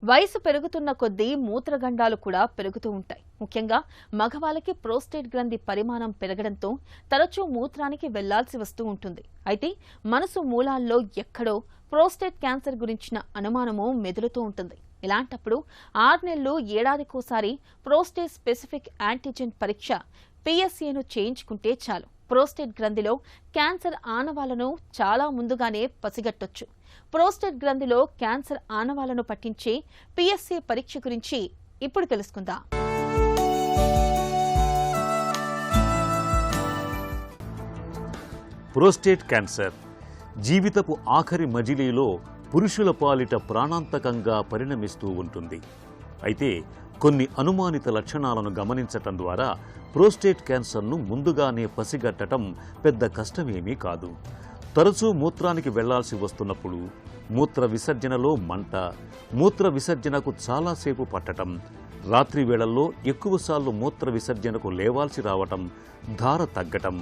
వయసు పెరుగుతున్న కొద్దీ మూత్రగండాలు కూడా పెరుగుతూ ఉంటాయి. ముఖ్యంగా మగవాళ్ళకి ప్రోస్టేట్ గ్రంథి పరిమాణం పెరగడంతో తరచూ మూత్రానికి వెళ్లాల్సి వస్తూ ఉంటుంది. అయితే మనసు మూలాల్లో ఎక్కడో ప్రోస్టేట్ క్యాన్సర్ గురించిన అనుమానము మెదులుతూ ఉంటుంది. ఇలాంటప్పుడు 6 నెలలు ఏడాదికోసారి ప్రోస్టేట్ స్పెసిఫిక్ యాంటీజెన్ పరీక్ష PSAను చేయించుకుంటే చాలు. ప్రోస్టేట్ గ్రంథిలో క్యాన్సర్ ఆనవాళ్లను చాలా ముందుగానే పసిగట్టొచ్చు. ప్రోస్టేట్ గ్రంథిలో క్యాన్సర్ ఆనవాళ్లను పట్టించే PSA పరీక్ష గురించి ఇప్పుడు తెలుసుకుందాం. ప్రోస్టేట్ క్యాన్సర్ జీవితపు ఆఖరి మజిలీలో పురుషుల పాలిట ప్రాణాంతకంగా పరిణమిస్తూ ఉంటుంది. అయితే కొన్ని అనుమానిత లక్షణాలను గమనించటం ద్వారా ప్రోస్టేట్ క్యాన్సర్ను ముందుగానే పసిగట్టడం పెద్ద కష్టమేమీ కాదు. తరచూ మూత్రానికి వెళ్లాల్సి వస్తున్నప్పుడు, మూత్ర విసర్జనలో మంట, మూత్ర విసర్జనకు చాలాసేపు పట్టడం, రాత్రి వేళల్లో ఎక్కువసార్లు మూత్ర విసర్జనకు లేవాల్సి రావటం, ధార తగ్గటం,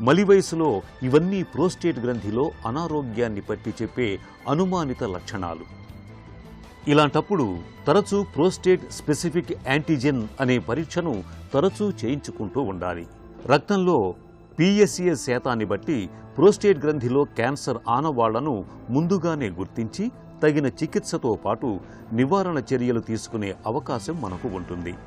మలి వయసులో ఇవన్నీ ప్రోస్టేట్ గ్రంథిలో అనారోగ్యాన్ని పట్టి చెప్పే అనుమానిత లక్షణాలు. ఇలాంటప్పుడు తరచూ ప్రోస్టేట్ స్పెసిఫిక్ యాంటీజెన్ అనే పరీక్షను తరచూ చేయించుకుంటూ ఉండాలి. రక్తంలో PSA శాతాన్ని బట్టి ప్రోస్టేట్ గ్రంథిలో క్యాన్సర్ ఆనవాళ్లను ముందుగానే గుర్తించి తగిన చికిత్సతో పాటు నివారణ చర్యలు తీసుకునే అవకాశం మనకు ఉంటుంది.